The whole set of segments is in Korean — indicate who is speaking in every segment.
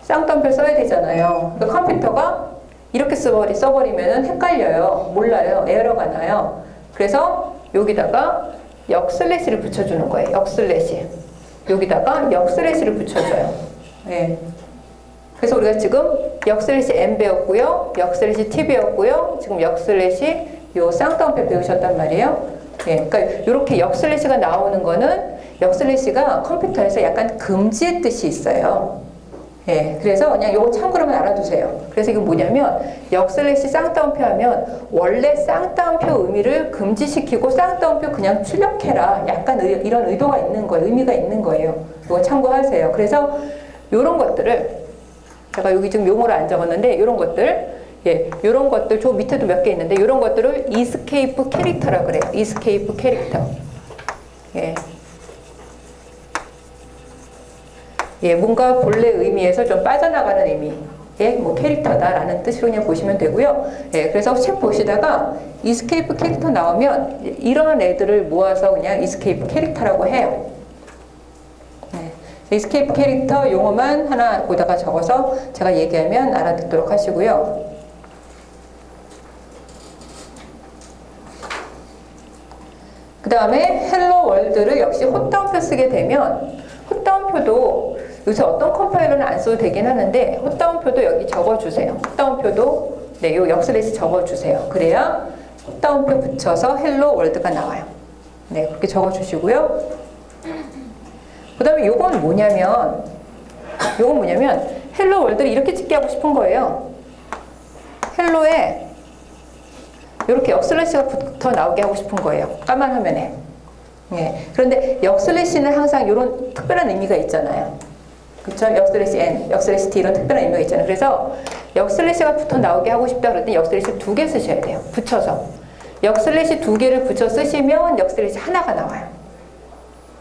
Speaker 1: 쌍따옴표 써야 되잖아요. 그러니까 컴퓨터가 이렇게 써버리면 헷갈려요. 몰라요. 에러가 나요. 그래서 여기다가 역슬래시를 붙여주는 거예요. 역슬래시. 여기다가 역슬래시를 붙여줘요. 예. 그래서 우리가 지금 역슬래시 M 배웠고요. 역슬래시 T 배웠고요. 지금 역슬래시 요 쌍따옴표 배우셨단 말이에요. 예. 그러니까 이렇게 역슬래시가 나오는 거는 역슬래시가 컴퓨터에서 약간 금지의 뜻이 있어요. 예, 그래서 그냥 요거 참고로만 알아두세요. 그래서 이게 뭐냐면 역슬래시 쌍따옴표 하면 원래 쌍따옴표 의미를 금지시키고 쌍따옴표 그냥 출력해라. 약간 이런 의도가 있는 거예요. 의미가 있는 거예요. 이거 참고하세요. 그래서 요런 것들을 제가 여기 지금 용어를 안 적었는데 요런 것들 예, 요런 것들 저 밑에도 몇 개 있는데 요런 것들을 이스케이프 캐릭터라 그래요. 이스케이프 캐릭터. 예. 예, 뭔가 본래 의미에서 좀 빠져나가는 의미의 뭐 캐릭터다라는 뜻으로 그냥 보시면 되고요. 예, 그래서 책 보시다가 이스케이프 캐릭터 나오면 이런 애들을 모아서 그냥 이스케이프 캐릭터라고 해요. 예, 이스케이프 캐릭터 용어만 하나 보다가 적어서 제가 얘기하면 알아듣도록 하시고요. 그 다음에 헬로 월드를 역시 헛다운표 쓰게 되면 헛다운표도 요새 어떤 컴파일러는 안 써도 되긴 하는데 헛다운표도 여기 적어주세요. 헛다운표도 네, 요 역슬래시 적어주세요. 그래야 헛다운표 붙여서 헬로 월드가 나와요. 네, 그렇게 적어주시고요. 그 다음에 요건 뭐냐면 헬로 월드를 이렇게 찍게 하고 싶은 거예요. 헬로에 이렇게 역슬래시가 붙어 나오게 하고 싶은 거예요. 까만 화면에. 예. 그런데 역슬래시는 항상 이런 특별한 의미가 있잖아요. 그렇죠? 역슬래시 N, 역슬래시 T 이런 특별한 의미가 있잖아요. 그래서 역슬래시가 붙어 나오게 하고 싶다 그럴 때 역슬래시 2개 쓰셔야 돼요. 붙여서. 역슬래시 2개를 붙여 쓰시면 역슬래시 하나가 나와요.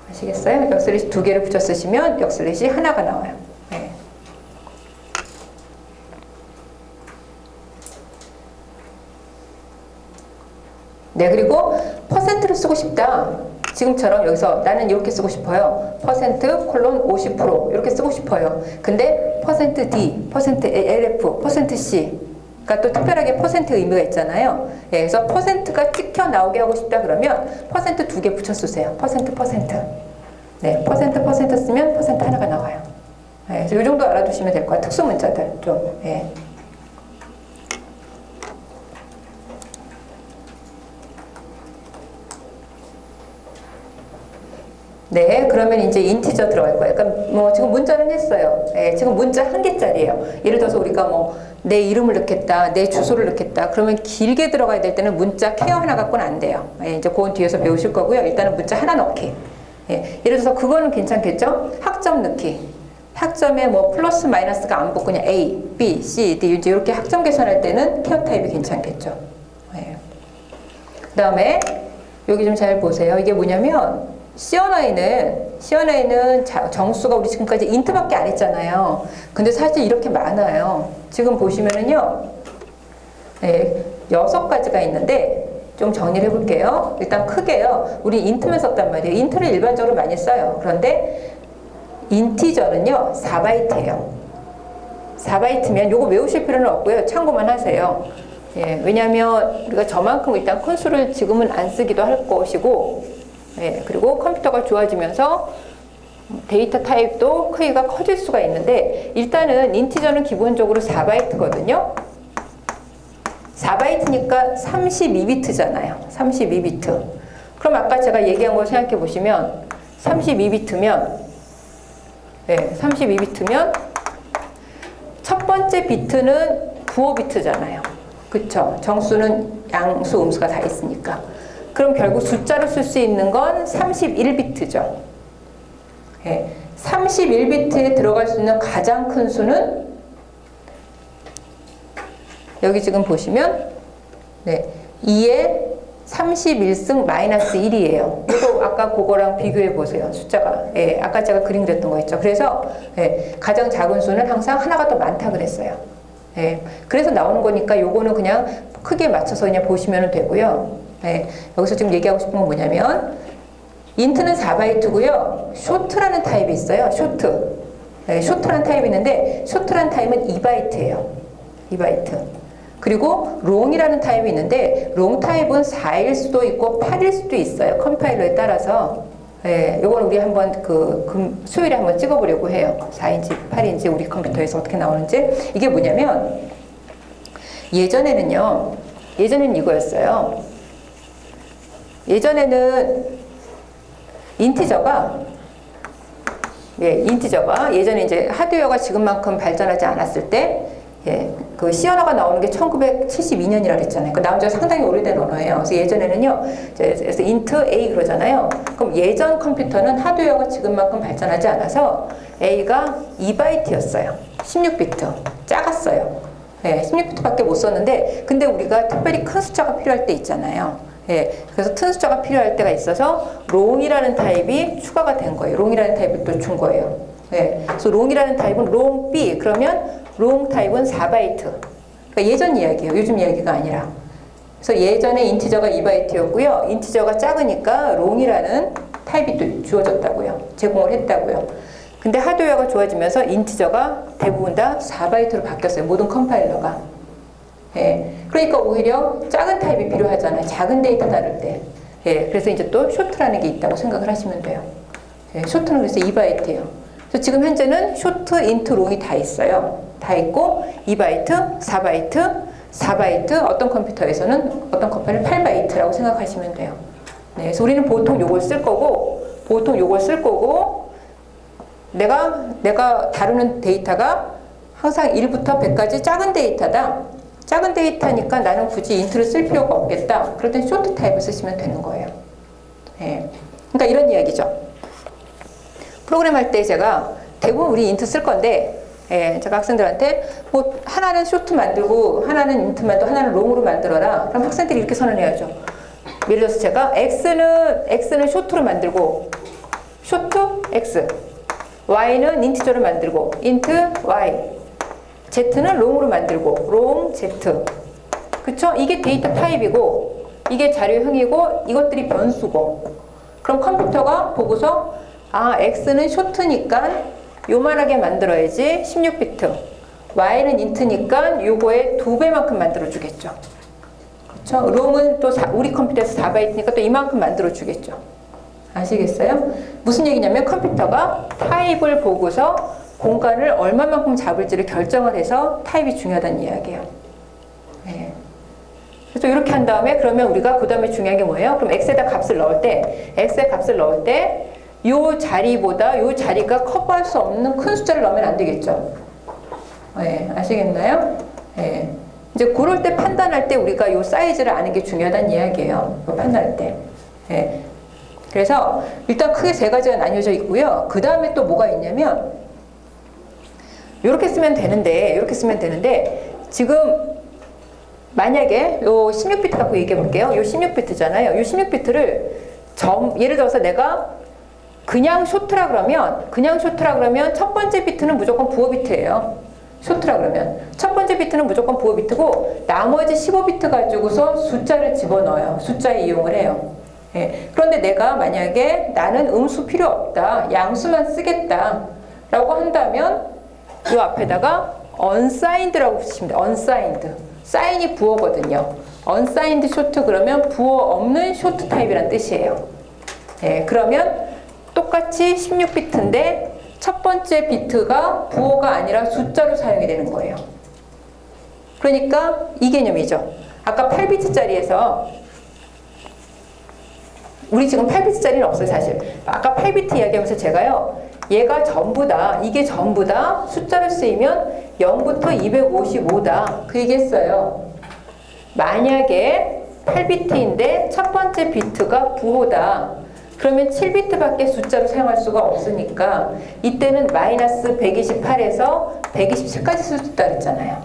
Speaker 1: 아시겠어요? 역슬래시 2개를 붙여 쓰시면 역슬래시 하나가 나와요. 네. 네, 그리고 퍼센트를 쓰고 싶다. 지금처럼 여기서 나는 이렇게 쓰고 싶어요. 퍼센트 콜론 50% 이렇게 쓰고 싶어요. 근데 퍼센트 D, 퍼센트 LF, 퍼센트 C 그러니까 또 특별하게 퍼센트 의미가 있잖아요. 예, 그래서 퍼센트가 찍혀 나오게 하고 싶다 그러면 퍼센트 2개 붙여 쓰세요. 퍼센트. 네, 퍼센트 쓰면 퍼센트 하나가 나와요. 예, 그래서 이 정도 알아두시면 될 것 같아요. 특수 문자들 좀. 예. 네, 그러면 이제 인티저 들어갈 거예요. 그러니까 뭐 지금 문자는 했어요. 예, 지금 문자 1개짜리예요. 예를 들어서 우리가 뭐 내 이름을 넣겠다, 내 주소를 넣겠다. 그러면 길게 들어가야 될 때는 문자 케어 하나 갖고는 안 돼요. 예, 이제 그건 뒤에서 배우실 거고요. 일단은 문자 하나 넣기. 예, 예를 들어서 그거는 괜찮겠죠? 학점 넣기. 학점에 뭐 플러스 마이너스가 안 붙고 그냥 A, B, C, D 이제 이렇게 학점 계산할 때는 케어 타입이 괜찮겠죠. 예. 그 다음에 여기 좀 잘 보세요. 이게 뭐냐면 C&I는 정수가 우리 지금까지 인트밖에 안 했잖아요. 근데 사실 이렇게 많아요. 지금 보시면은요, 네, 6가지가 있는데 좀 정리를 해볼게요. 일단 크게요. 우리 인트만 썼단 말이에요. 인트를 일반적으로 많이 써요. 그런데 인티저는요, 4바이트예요. 4바이트면 요거 외우실 필요는 없고요. 참고만 하세요. 예, 왜냐하면 우리가 저만큼 일단 큰 수를 지금은 안 쓰기도 할 것이고 예, 그리고 컴퓨터가 좋아지면서 데이터 타입도 크기가 커질 수가 있는데 일단은 인티저는 기본적으로 4바이트거든요. 4바이트니까 32비트잖아요. 32비트. 그럼 아까 제가 얘기한 걸 생각해 보시면 32비트면 네, 32비트면 첫 번째 비트는 95비트잖아요. 그쵸? 정수는 양수, 음수가 다 있으니까. 그럼 결국 숫자로 쓸 수 있는 건 31비트죠. 네, 31비트에 들어갈 수 있는 가장 큰 수는 여기 지금 보시면 네, 2의 31승 마이너스 1이에요. 이거 아까 그거랑 비교해 보세요. 숫자가. 예, 아까 제가 그림 그렸던 거 있죠. 그래서 예, 가장 작은 수는 항상 하나가 더 많다 그랬어요. 예, 그래서 나오는 거니까 요거는 그냥 크게 맞춰서 그냥 보시면 되고요. 네, 여기서 지금 얘기하고 싶은 건 뭐냐면 인트는 4바이트고요. 쇼트라는 타입이 있어요. 쇼트. 쇼트란 타입이 있는데 쇼트란 타입은 2바이트예요. 2바이트. 그리고 롱이라는 타입이 있는데 롱 타입은 4일 수도 있고 8일 수도 있어요. 컴파일러에 따라서. 요거는 우리 한번 수요일에 한번 찍어보려고 해요. 4인치, 8인치 우리 컴퓨터에서 어떻게 나오는지. 이게 뭐냐면 예전에는 이거였어요. 예전에는 인티저가 예전에 이제 하드웨어가 지금만큼 발전하지 않았을 때 그 C 언어가 나오는 게 1972년이라 그랬잖아요. 그 나온 지가 상당히 오래된 언어예요. 그래서 예전에는요, 그래서 인트 A 그러잖아요. 그럼 예전 컴퓨터는 하드웨어가 지금만큼 발전하지 않아서 A가 2바이트였어요. 16비트. 작았어요. 16비트밖에 못 썼는데, 근데 우리가 특별히 큰 숫자가 필요할 때 있잖아요. 그래서 큰 숫자가 필요할 때가 있어서 롱이라는 타입이 추가가 된 거예요. 롱이라는 타입을 또 준 거예요. 그래서 롱이라는 타입은 롱 B, 그러면 롱 타입은 4바이트. 그러니까 예전 이야기예요. 요즘 이야기가 아니라. 그래서 예전에 인티저가 2바이트였고요. 인티저가 작으니까 롱이라는 타입이 또 주어졌다고요. 제공을 했다고요. 근데 하드웨어가 좋아지면서 인티저가 대부분 다 4바이트로 바뀌었어요. 모든 컴파일러가. 그러니까 오히려 작은 타입이 필요하잖아요. 작은 데이터 다룰 때. 그래서 이제 또 쇼트라는 게 있다고 생각을 하시면 돼요. 쇼트는 그래서 2바이트예요. 그래서 지금 현재는 쇼트, 인트, 롱이 다 있어요. 다 있고 2바이트, 4바이트, 어떤 컴퓨터에서는 어떤 컴퓨터는 8바이트라고 생각하시면 돼요. 그래서 우리는 보통 요걸 쓸 거고 내가 다루는 데이터가 항상 1부터 100까지 작은 데이터다. 작은 데이터니까 나는 굳이 인트를 쓸 필요가 없겠다. 그럴 땐 쇼트 타입을 쓰시면 되는 거예요. 그러니까 이런 이야기죠. 프로그램 할 때 제가 대부분 우리 인트 쓸 건데 제가 학생들한테 뭐 하나는 쇼트 만들고 하나는 인트 만들고 하나는 롱으로 만들어라. 그럼 학생들이 이렇게 선언해야죠. 예를 들어서 제가 X는 쇼트로 만들고 쇼트 X, Y는 인티저로 만들고 인트 Y, Z는 롱으로 만들고 롱 Z. 그쵸? 이게 데이터 타입이고 이게 자료형이고 이것들이 변수고 그럼 컴퓨터가 보고서 X는 쇼트니까 요만하게 만들어야지 16비트. Y는 인트니까 요거의 2배만큼 만들어주겠죠. 그렇죠? 롱은 또 우리 컴퓨터에서 4바이트니까 또 이만큼 만들어주겠죠. 아시겠어요? 무슨 얘기냐면 컴퓨터가 타입을 보고서 공간을 얼마만큼 잡을지를 결정을 해서 타입이 중요하다는 이야기예요. 그래서 이렇게 한 다음에 그러면 우리가 그 다음에 중요한 게 뭐예요? 그럼 X에다 값을 넣을 때 X에 값을 넣을 때 요 자리보다 요 자리가 커버할 수 없는 큰 숫자를 넣으면 안 되겠죠. 아시겠나요? 이제 그럴 때 판단할 때 우리가 요 사이즈를 아는 게 중요하다는 이야기예요. 판단할 때. 그래서 일단 크게 세 가지가 나뉘어져 있고요. 그 다음에 또 뭐가 있냐면 이렇게 쓰면 되는데 지금 만약에 요 16비트 갖고 얘기해 볼게요. 요 16비트잖아요. 요 16비트를 예를 들어서 내가 그냥 쇼트라 그러면 첫 번째 비트는 무조건 부호 비트예요. 쇼트라 그러면 첫 번째 비트는 무조건 부호 비트고 나머지 15비트 가지고서 숫자를 집어넣어요. 숫자에 이용을 해요. 그런데 내가 만약에 나는 음수 필요 없다. 양수만 쓰겠다. 라고 한다면 이 앞에다가 unsigned라고 붙이시면 돼요. unsigned. 사인이 부호거든요. unsigned 쇼트 그러면 부호 없는 쇼트 타입이란 뜻이에요. 그러면 똑같이 16비트인데 첫 번째 비트가 부호가 아니라 숫자로 사용이 되는 거예요. 그러니까 이 개념이죠. 아까 8비트짜리에서 우리 지금 8비트짜리는 없어요, 사실. 아까 8비트 이야기하면서 제가요. 이게 전부 다 숫자로 쓰이면 0부터 255다. 그 얘기 했어요. 만약에 8비트인데 첫 번째 비트가 부호다. 그러면 7비트밖에 숫자로 사용할 수가 없으니까 이때는 마이너스 128에서 127까지 쓸 수 있다 그랬잖아요.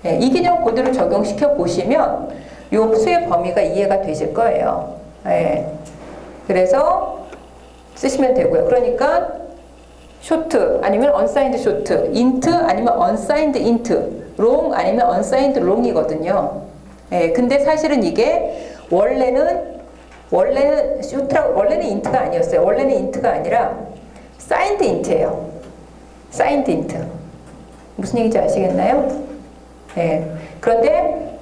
Speaker 1: 이 개념 그대로 적용시켜 보시면 요 수의 범위가 이해가 되실 거예요. 그래서 쓰시면 되고요. 그러니까 쇼트 아니면 unsigned 쇼트, 인트 아니면 unsigned 인트, 롱 아니면 unsigned 롱이거든요. 근데 사실은 이게 원래는 인트가 아니었어요. 원래는 인트가 아니라 signed int예요. 사인드 인트. 무슨 얘기인지 아시겠나요? 예. 그런데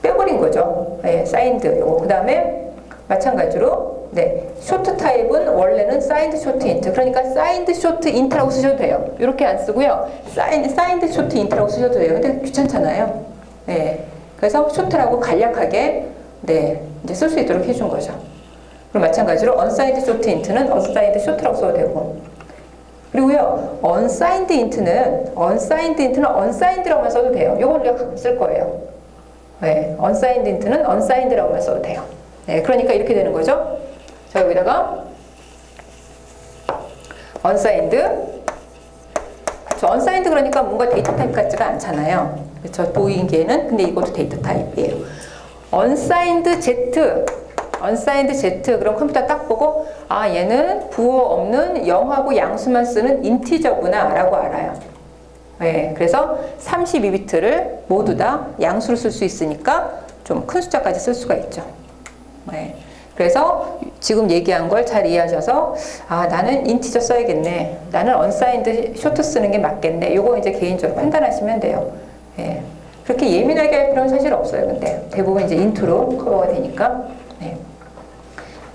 Speaker 1: 빼버린 거죠. 예, 사인드 요거. 그 다음에 마찬가지로 네, 쇼트 타입은 원래는 사인드 쇼트 인트. 그러니까 사인드 쇼트 인트라고 쓰셔도 돼요. 이렇게 안 쓰고요. 사인드 쇼트 인트라고 쓰셔도 돼요. 근데 귀찮잖아요. 예. 그래서 쇼트라고 간략하게 네, 이제 쓸 수 있도록 해준 거죠. 그리고 마찬가지로 unsigned short int는 unsigned short라고 써도 되고. 그리고요, unsigned int는 unsigned라고만 써도 돼요. 요건 우리가 가끔 쓸 거예요. 네, unsigned int는 unsigned라고만 써도 돼요. 네, 그러니까 이렇게 되는 거죠. 자, 여기다가 unsigned. 저 unsigned 그러니까 뭔가 데이터 타입 같지가 않잖아요. 그렇죠? 보이기에는. 근데 이것도 데이터 타입이에요. unsigned Z. 그럼 컴퓨터 딱 보고 아, 얘는 부호 없는 영하고 양수만 쓰는 인티저구나 라고 알아요. 네, 그래서 32비트를 모두 다 양수로 쓸 수 있으니까 좀 큰 숫자까지 쓸 수가 있죠. 네, 그래서 지금 얘기한 걸 잘 이해하셔서 아, 나는 인티저 써야겠네, 나는 unsigned short 쓰는 게 맞겠네, 요거 이제 개인적으로 판단하시면 돼요. 네, 그렇게 예민하게 할 필요는 사실 없어요. 근데 대부분 이제 인트로 커버가 되니까. 네.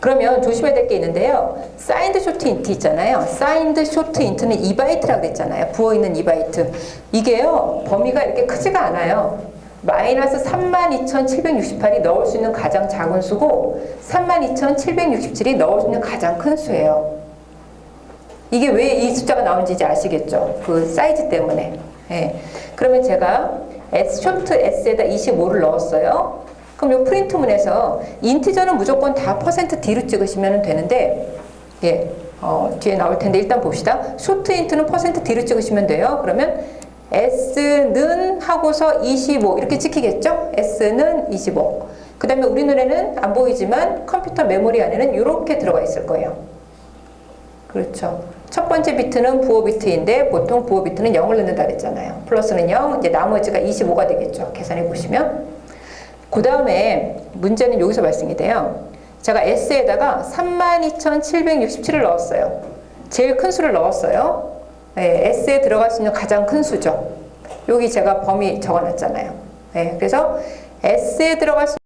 Speaker 1: 그러면 조심해야 될 게 있는데요. 사인드 쇼트 인트 있잖아요. 사인드 쇼트 인트는 2바이트라고 그랬잖아요. 부어있는 2바이트. 이게요, 범위가 이렇게 크지가 않아요. 마이너스 32,768이 넣을 수 있는 가장 작은 수고 32,767이 넣을 수 있는 가장 큰 수예요. 이게 왜 이 숫자가 나오는지 이제 아시겠죠? 그 사이즈 때문에. 예. 그러면 제가 쇼트 S에다 25를 넣었어요. 그럼 요 프린트문에서 인티저는 무조건 다 %D로 찍으시면 되는데, 예, 뒤에 나올 텐데 일단 봅시다. 쇼트 인트는 %D로 찍으시면 돼요. 그러면 S는 하고서 25 이렇게 찍히겠죠? S는 25. 그 다음에 우리 눈에는 안 보이지만 컴퓨터 메모리 안에는 이렇게 들어가 있을 거예요. 그렇죠. 첫 번째 비트는 부호 비트인데 보통 부호 비트는 0을 넣는다 그랬잖아요. 플러스는 0, 이제 나머지가 25가 되겠죠. 계산해 보시면. 그 다음에 문제는 여기서 발생이 돼요. 제가 S에다가 32,767을 넣었어요. 제일 큰 수를 넣었어요. 네, S에 들어갈 수 있는 가장 큰 수죠. 여기 제가 범위 적어놨잖아요. 네, 그래서 S에 들어갈 수